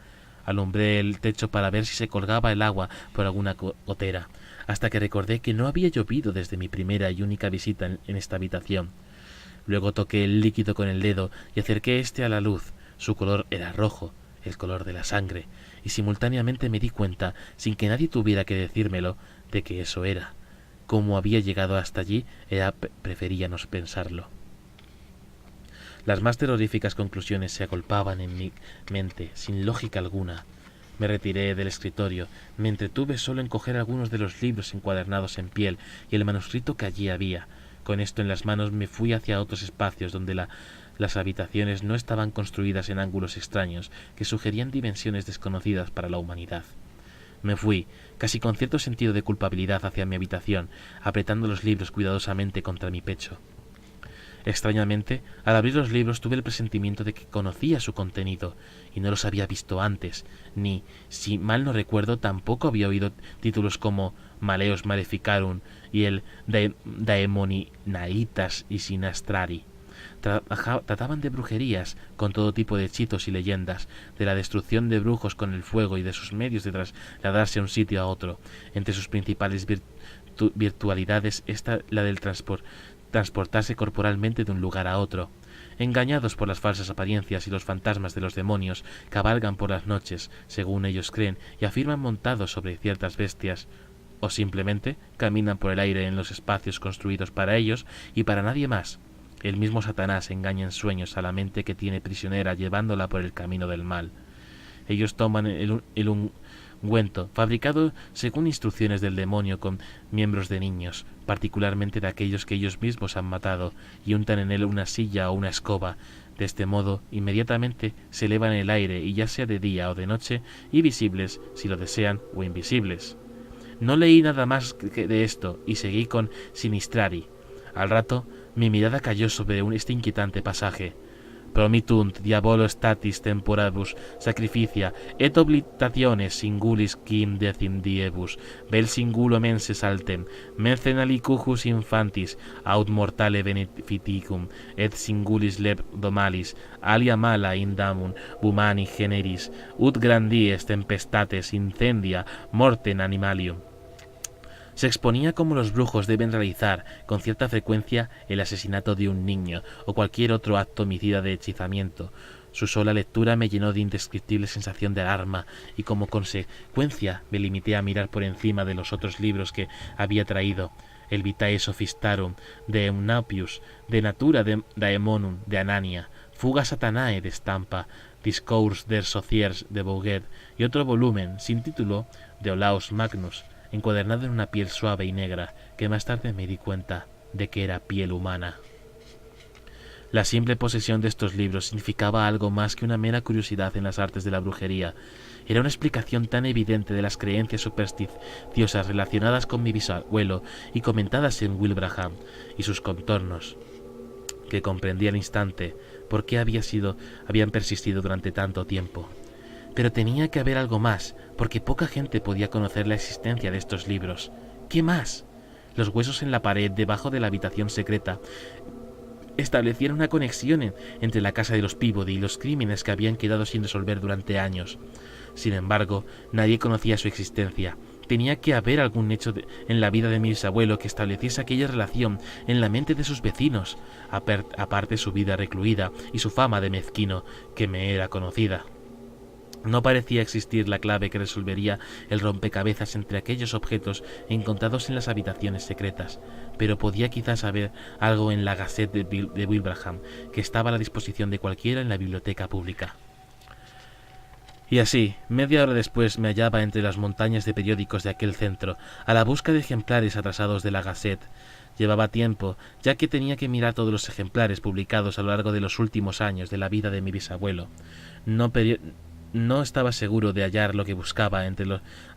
[SPEAKER 1] Alumbré el techo para ver si se colgaba el agua por alguna gotera, hasta que recordé que no había llovido desde mi primera y única visita en esta habitación. Luego toqué el líquido con el dedo y acerqué este a la luz. Su color era rojo, el color de la sangre, y simultáneamente me di cuenta, sin que nadie tuviera que decírmelo, de que eso era. Como había llegado hasta allí, prefería no pensarlo. Las más terroríficas conclusiones se agolpaban en mi mente, sin lógica alguna. Me retiré del escritorio, me entretuve solo en coger algunos de los libros encuadernados en piel y el manuscrito que allí había. Con esto en las manos me fui hacia otros espacios donde las habitaciones no estaban construidas en ángulos extraños que sugerían dimensiones desconocidas para la humanidad. Me fui, casi con cierto sentido de culpabilidad, hacia mi habitación, apretando los libros cuidadosamente contra mi pecho. Extrañamente, al abrir los libros tuve el presentimiento de que conocía su contenido, y no los había visto antes, ni, si mal no recuerdo, tampoco había oído títulos como Maleus Maleficarum y el Daemoninaitas y Sinastrari. Trataban de brujerías, con todo tipo de hechizos y leyendas, de la destrucción de brujos con el fuego y de sus medios de trasladarse de un sitio a otro. Entre sus principales virtualidades está la del transportarse corporalmente de un lugar a otro. Engañados por las falsas apariencias y los fantasmas de los demonios, cabalgan por las noches, según ellos creen, y afirman montados sobre ciertas bestias, o simplemente caminan por el aire en los espacios construidos para ellos y para nadie más. El mismo Satanás engaña en sueños a la mente que tiene prisionera, llevándola por el camino del mal. Ellos toman el ungüento, fabricado según instrucciones del demonio con miembros de niños, particularmente de aquellos que ellos mismos han matado, y untan en él una silla o una escoba. De este modo, inmediatamente se elevan en el aire, y ya sea de día o de noche, y visibles, si lo desean, o invisibles. No leí nada más de esto, y seguí con Sinistrari. Al rato, mi mirada cayó sobre este inquietante pasaje. Promitunt diabolo statis temporabus sacrificia et oblitationes singulis quim decim diebus vel singulo menses altem mencenali cujus infantis aut mortale benefiticum et singulis leb domalis alia mala indamum humani generis ut grandies tempestates incendia mortem animalium. Se exponía cómo los brujos deben realizar con cierta frecuencia el asesinato de un niño o cualquier otro acto homicida de hechizamiento. Su sola lectura me llenó de indescriptible sensación de alarma y como consecuencia me limité a mirar por encima de los otros libros que había traído. El Vitae Sophistarum de Eunapius, de Natura Daemonum de Anania, Fuga Satanae de Stampa, Discours der Sociers de Bouguer y otro volumen sin título de Olaus Magnus, encuadernado en una piel suave y negra, que más tarde me di cuenta de que era piel humana. La simple posesión de estos libros significaba algo más que una mera curiosidad en las artes de la brujería. Era una explicación tan evidente de las creencias supersticiosas relacionadas con mi bisabuelo y comentadas en Wilbraham y sus contornos, que comprendí al instante por qué habían persistido durante tanto tiempo. Pero tenía que haber algo más, porque poca gente podía conocer la existencia de estos libros. ¿Qué más? Los huesos en la pared debajo de la habitación secreta establecieron una conexión entre la casa de los Peabody y los crímenes que habían quedado sin resolver durante años. Sin embargo, nadie conocía su existencia. Tenía que haber algún hecho en la vida de mi bisabuelo que estableciese aquella relación en la mente de sus vecinos, aparte su vida recluida y su fama de mezquino, que me era conocida. No parecía existir la clave que resolvería el rompecabezas entre aquellos objetos encontrados en las habitaciones secretas, pero podía quizás haber algo en la Gazette de Wilbraham, que estaba a la disposición de cualquiera en la biblioteca pública. Y así, media hora después me hallaba entre las montañas de periódicos de aquel centro, a la busca de ejemplares atrasados de la Gazette. Llevaba tiempo, ya que tenía que mirar todos los ejemplares publicados a lo largo de los últimos años de la vida de mi bisabuelo. No estaba seguro de hallar lo que buscaba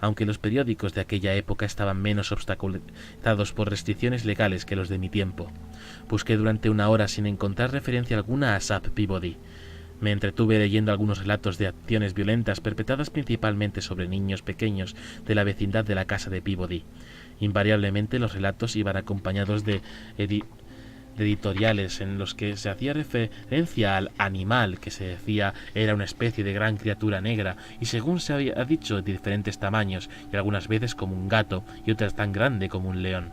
[SPEAKER 1] aunque los periódicos de aquella época estaban menos obstaculizados por restricciones legales que los de mi tiempo. Busqué durante una hora sin encontrar referencia alguna a Asaph Peabody. Me entretuve leyendo algunos relatos de acciones violentas perpetradas principalmente sobre niños pequeños de la vecindad de la casa de Peabody. Invariablemente los relatos iban acompañados de editoriales en los que se hacía referencia al animal que se decía era una especie de gran criatura negra y según se había dicho de diferentes tamaños y algunas veces como un gato y otras tan grande como un león.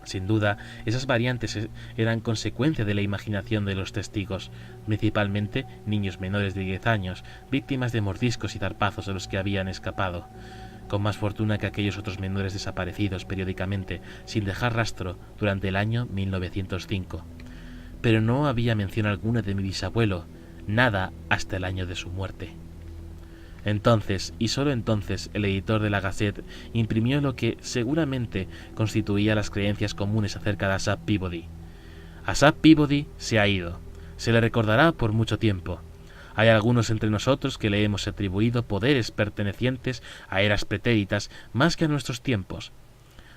[SPEAKER 1] Sin duda, esas variantes eran consecuencia de la imaginación de los testigos, principalmente niños menores de 10 años, víctimas de mordiscos y zarpazos de los que habían escapado. Con más fortuna que aquellos otros menores desaparecidos periódicamente, sin dejar rastro, durante el año 1905. Pero no había mención alguna de mi bisabuelo, nada hasta el año de su muerte. Entonces, y solo entonces, el editor de la Gazette imprimió lo que seguramente constituía las creencias comunes acerca de Asaph Peabody. Asaph Peabody se ha ido. Se le recordará por mucho tiempo. Hay algunos entre nosotros que le hemos atribuido poderes pertenecientes a eras pretéritas más que a nuestros tiempos.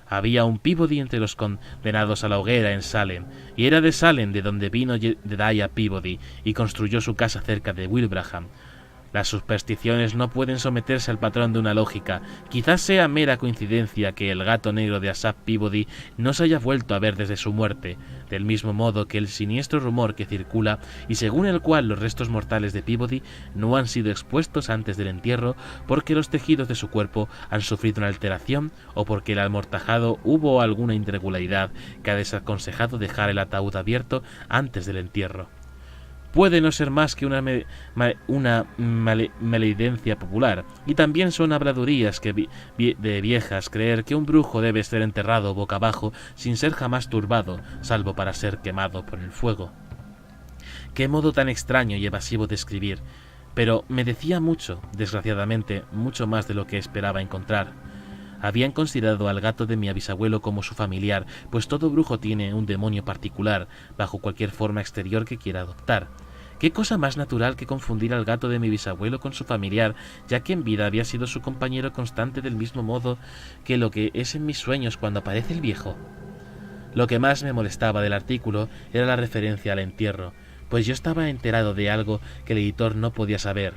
[SPEAKER 1] Había un Peabody entre los condenados a la hoguera en Salem, y era de Salem de donde vino Jedediah Peabody y construyó su casa cerca de Wilbraham. Las supersticiones no pueden someterse al patrón de una lógica. Quizás sea mera coincidencia que el gato negro de Asaph Peabody no se haya vuelto a ver desde su muerte, del mismo modo que el siniestro rumor que circula y según el cual los restos mortales de Peabody no han sido expuestos antes del entierro porque los tejidos de su cuerpo han sufrido una alteración o porque el amortajado hubo alguna irregularidad que ha desaconsejado dejar el ataúd abierto antes del entierro. puede no ser más que una maledencia popular, y también son habladurías de viejas creer que un brujo debe ser enterrado boca abajo sin ser jamás turbado, salvo para ser quemado por el fuego. Qué modo tan extraño y evasivo de escribir, pero me decía mucho, desgraciadamente, mucho más de lo que esperaba encontrar. Habían considerado al gato de mi bisabuelo como su familiar, pues todo brujo tiene un demonio particular, bajo cualquier forma exterior que quiera adoptar. ¿Qué cosa más natural que confundir al gato de mi bisabuelo con su familiar, ya que en vida había sido su compañero constante del mismo modo que lo que es en mis sueños cuando aparece el viejo? Lo que más me molestaba del artículo era la referencia al entierro, pues yo estaba enterado de algo que el editor no podía saber,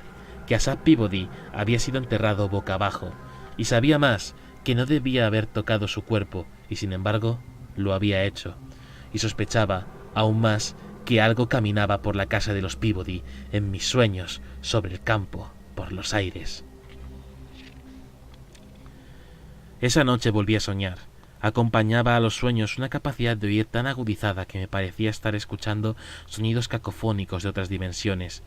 [SPEAKER 1] que Asaph Peabody había sido enterrado boca abajo, y sabía más, que no debía haber tocado su cuerpo, y sin embargo lo había hecho, y sospechaba, aún más, que algo caminaba por la casa de los Peabody, en mis sueños, sobre el campo, por los aires. Esa noche volví a soñar. Acompañaba a los sueños una capacidad de oír tan agudizada que me parecía estar escuchando sonidos cacofónicos de otras dimensiones.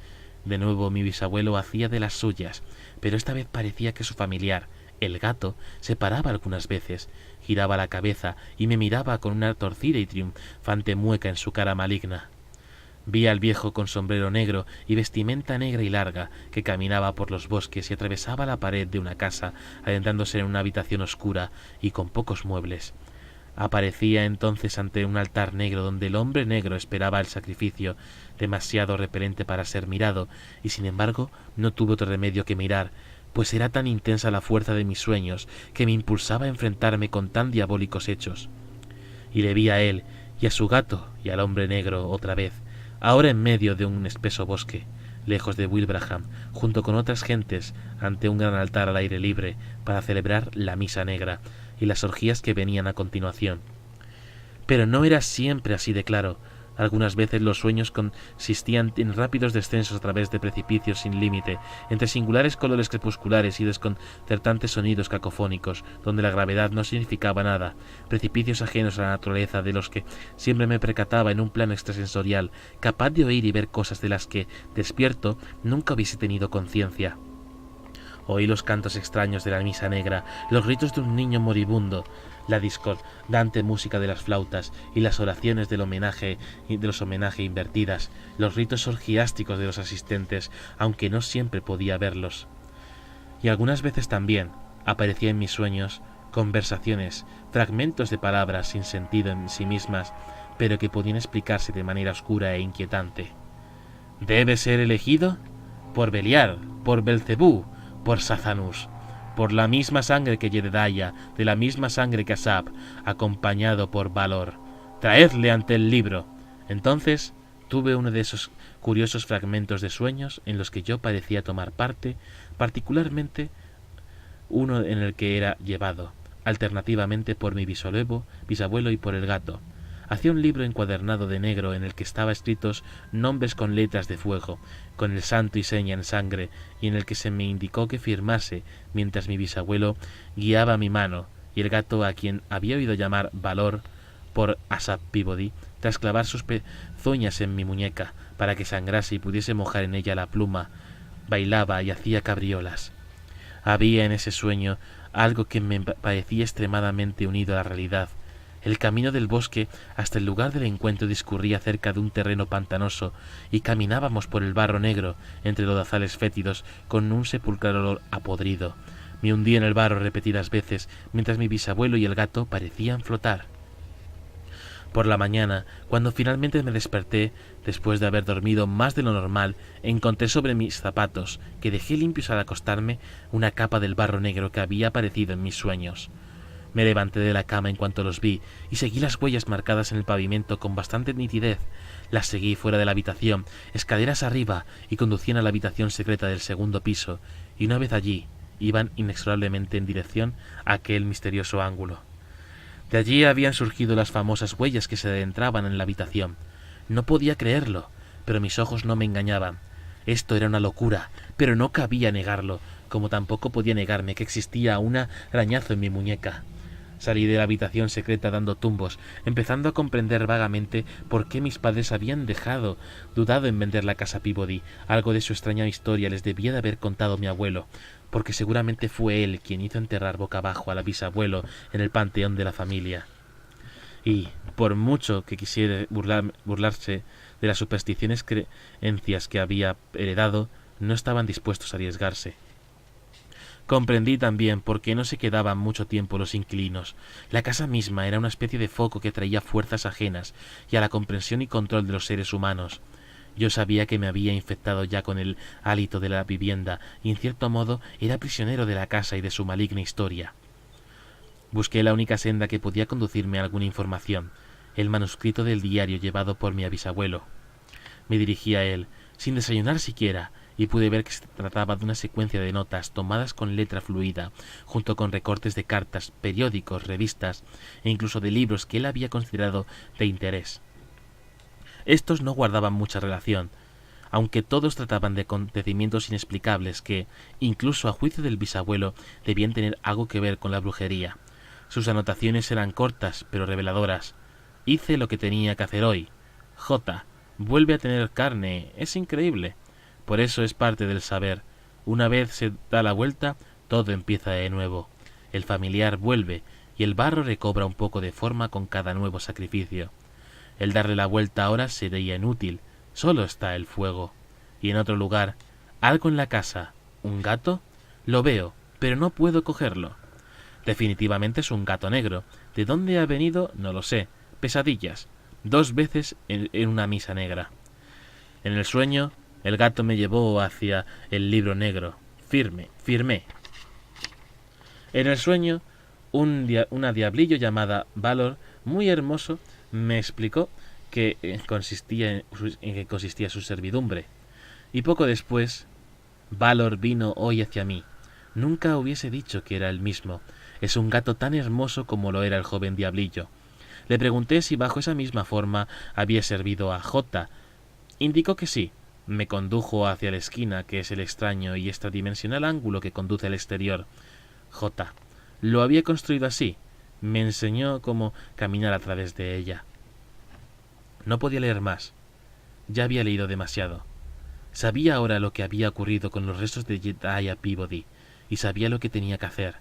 [SPEAKER 1] De nuevo mi bisabuelo hacía de las suyas, pero esta vez parecía que su familiar, el gato, se paraba algunas veces, giraba la cabeza y me miraba con una torcida y triunfante mueca en su cara maligna. Vi al viejo con sombrero negro y vestimenta negra y larga, que caminaba por los bosques y atravesaba la pared de una casa, adentrándose en una habitación oscura y con pocos muebles. Aparecía entonces ante un altar negro donde el hombre negro esperaba el sacrificio, demasiado repelente para ser mirado, y sin embargo no tuve otro remedio que mirar, pues era tan intensa la fuerza de mis sueños que me impulsaba a enfrentarme con tan diabólicos hechos. Y le vi a él, y a su gato, y al hombre negro otra vez, ahora en medio de un espeso bosque, lejos de Wilbraham, junto con otras gentes, ante un gran altar al aire libre, para celebrar la misa negra y las orgías que venían a continuación. Pero no era siempre así de claro. Algunas veces los sueños consistían en rápidos descensos a través de precipicios sin límite, entre singulares colores crepusculares y desconcertantes sonidos cacofónicos, donde la gravedad no significaba nada, precipicios ajenos a la naturaleza de los que siempre me percataba en un plano extrasensorial, capaz de oír y ver cosas de las que, despierto, nunca hubiese tenido conciencia. Oí los cantos extraños de la misa negra, los gritos de un niño moribundo, la discordante música de las flautas y las oraciones del homenaje invertidas, los ritos orgiásticos de los asistentes, aunque no siempre podía verlos. Y algunas veces también aparecía en mis sueños conversaciones, fragmentos de palabras sin sentido en sí mismas, pero que podían explicarse de manera oscura e inquietante. ¿Debe ser elegido? Por Beliar, por Belcebú, por Sathanus, por la misma sangre que Jedediah, de la misma sangre que Asaph, acompañado por Valor. Traedle ante el libro. Entonces tuve uno de esos curiosos fragmentos de sueños en los que yo parecía tomar parte, particularmente uno en el que era llevado, alternativamente por mi bisabuelo y por el gato. Hacía un libro encuadernado de negro en el que estaban escritos nombres con letras de fuego, con el santo y seña en sangre, y en el que se me indicó que firmase, mientras mi bisabuelo guiaba mi mano, y el gato, a quien había oído llamar Valor por Asaph Peabody, tras clavar sus pezuñas en mi muñeca, para que sangrase y pudiese mojar en ella la pluma, bailaba y hacía cabriolas. Había en ese sueño algo que me parecía extremadamente unido a la realidad. El camino del bosque hasta el lugar del encuentro discurría cerca de un terreno pantanoso, y caminábamos por el barro negro, entre lodazales fétidos, con un sepulcral olor a podrido. Me hundí en el barro repetidas veces, mientras mi bisabuelo y el gato parecían flotar. Por la mañana, cuando finalmente me desperté, después de haber dormido más de lo normal, encontré sobre mis zapatos, que dejé limpios al acostarme, una capa del barro negro que había aparecido en mis sueños. Me levanté de la cama en cuanto los vi, y seguí las huellas marcadas en el pavimento con bastante nitidez. Las seguí fuera de la habitación, escaleras arriba, y conducían a la habitación secreta del segundo piso, y una vez allí, iban inexorablemente en dirección a aquel misterioso ángulo. De allí habían surgido las famosas huellas que se adentraban en la habitación. No podía creerlo, pero mis ojos no me engañaban. Esto era una locura, pero no cabía negarlo, como tampoco podía negarme que existía un arañazo en mi muñeca. Salí de la habitación secreta dando tumbos, empezando a comprender vagamente por qué mis padres habían dudado en vender la casa Peabody. Algo de su extraña historia les debía de haber contado mi abuelo, porque seguramente fue él quien hizo enterrar boca abajo al bisabuelo en el panteón de la familia. Y, por mucho que quisiera burlarse de las supersticiones creencias que había heredado, no estaban dispuestos a arriesgarse. Comprendí también por qué no se quedaban mucho tiempo los inquilinos. La casa misma era una especie de foco que traía fuerzas ajenas y a la comprensión y control de los seres humanos. Yo sabía que me había infectado ya con el hálito de la vivienda y en cierto modo era prisionero de la casa y de su maligna historia. Busqué la única senda que podía conducirme a alguna información, el manuscrito del diario llevado por mi bisabuelo. Me dirigí a él, sin desayunar siquiera, y pude ver que se trataba de una secuencia de notas tomadas con letra fluida, junto con recortes de cartas, periódicos, revistas e incluso de libros que él había considerado de interés. Estos no guardaban mucha relación, aunque todos trataban de acontecimientos inexplicables que, incluso a juicio del bisabuelo, debían tener algo que ver con la brujería. Sus anotaciones eran cortas, pero reveladoras. Hice lo que tenía que hacer hoy. J. Vuelve a tener carne. Es increíble. Por eso es parte del saber. Una vez se da la vuelta, todo empieza de nuevo. El familiar vuelve, y el barro recobra un poco de forma con cada nuevo sacrificio. El darle la vuelta ahora sería inútil. Solo está el fuego. Y en otro lugar, algo en la casa. ¿Un gato? Lo veo, pero no puedo cogerlo. Definitivamente es un gato negro. ¿De dónde ha venido? No lo sé. Pesadillas. 2 veces en una misa negra. En el sueño, el gato me llevó hacia el libro negro. Firmé. En el sueño, una diablillo llamada Valor, muy hermoso, me explicó en qué consistía su servidumbre. Y poco después, Valor vino hoy hacia mí. Nunca hubiese dicho que era el mismo. Es un gato tan hermoso como lo era el joven diablillo. Le pregunté si bajo esa misma forma había servido a J. Indicó que sí. Me condujo hacia la esquina, que es el extraño y extradimensional ángulo que conduce al exterior. J. Lo había construido así. Me enseñó cómo caminar a través de ella. No podía leer más. Ya había leído demasiado. Sabía ahora lo que había ocurrido con los restos de Jedediah Peabody, y sabía lo que tenía que hacer.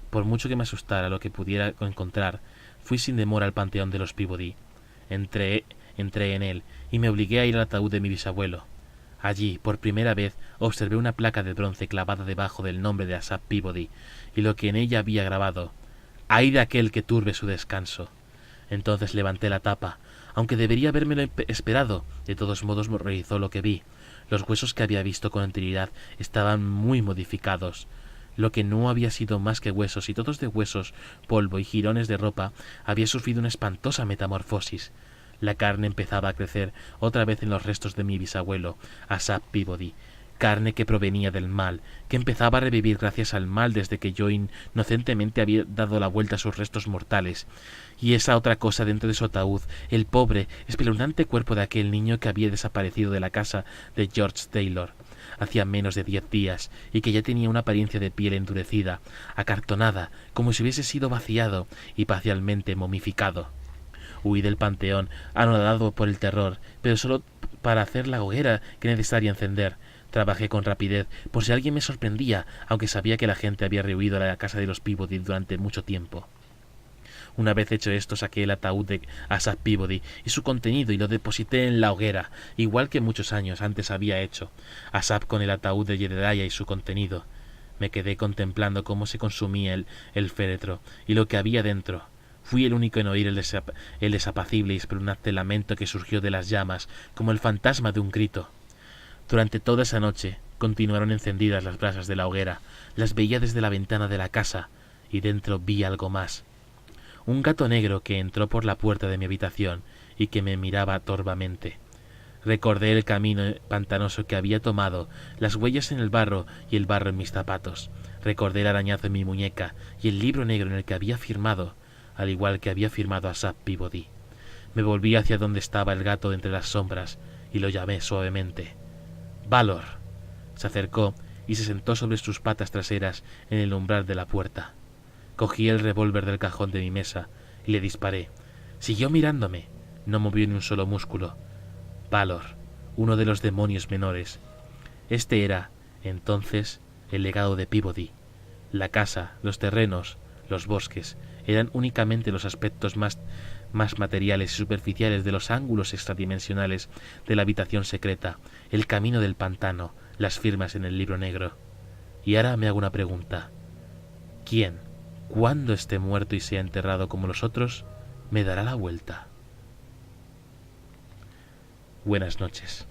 [SPEAKER 1] Por mucho que me asustara lo que pudiera encontrar, fui sin demora al panteón de los Peabody. Entré en él y me obligué a ir al ataúd de mi bisabuelo. Allí, por primera vez, observé una placa de bronce clavada debajo del nombre de Asaph Peabody y lo que en ella había grabado: «Ay de aquel que turbe su descanso». Entonces levanté la tapa. Aunque debería habérmelo esperado, de todos modos me horrorizó lo que vi. Los huesos que había visto con anterioridad estaban muy modificados. Lo que no había sido más que huesos, y todos de huesos, polvo y jirones de ropa, había sufrido una espantosa metamorfosis. La carne empezaba a crecer otra vez en los restos de mi bisabuelo, Asaph Peabody, carne que provenía del mal, que empezaba a revivir gracias al mal desde que yo inocentemente había dado la vuelta a sus restos mortales. Y esa otra cosa dentro de su ataúd, el pobre, espeluznante cuerpo de aquel niño que había desaparecido de la casa de George Taylor hacía menos de 10 días, y que ya tenía una apariencia de piel endurecida, acartonada, como si hubiese sido vaciado y parcialmente momificado. Huí del panteón, anodado por el terror, pero solo para hacer la hoguera que necesaria encender. Trabajé con rapidez, por si alguien me sorprendía, aunque sabía que la gente había rehuido a la casa de los Peabody durante mucho tiempo. Una vez hecho esto, saqué el ataúd de Asaph Peabody y su contenido y lo deposité en la hoguera, igual que muchos años antes había hecho. Asaph con el ataúd de Jedediah y su contenido. Me quedé contemplando cómo se consumía el féretro y lo que había dentro. Fui el único en oír el desapacible y espeluznante lamento que surgió de las llamas, como el fantasma de un grito. Durante toda esa noche continuaron encendidas las brasas de la hoguera. Las veía desde la ventana de la casa, y dentro vi algo más. Un gato negro que entró por la puerta de mi habitación y que me miraba torvamente. Recordé el camino pantanoso que había tomado, las huellas en el barro y el barro en mis zapatos. Recordé el arañazo en mi muñeca y el libro negro en el que había firmado, al igual que había firmado Asaph Peabody. Me volví hacia donde estaba el gato entre las sombras y lo llamé suavemente. «Valor». Se acercó y se sentó sobre sus patas traseras en el umbral de la puerta. Cogí el revólver del cajón de mi mesa y le disparé. Siguió mirándome. No movió ni un solo músculo. Valor, uno de los demonios menores. Este era, entonces, el legado de Peabody. La casa, los terrenos, los bosques, eran únicamente los aspectos más materiales y superficiales de los ángulos extradimensionales de la habitación secreta, el camino del pantano, las firmas en el libro negro. Y ahora me hago una pregunta. ¿Quién, cuando esté muerto y sea enterrado como los otros, me dará la vuelta? Buenas noches.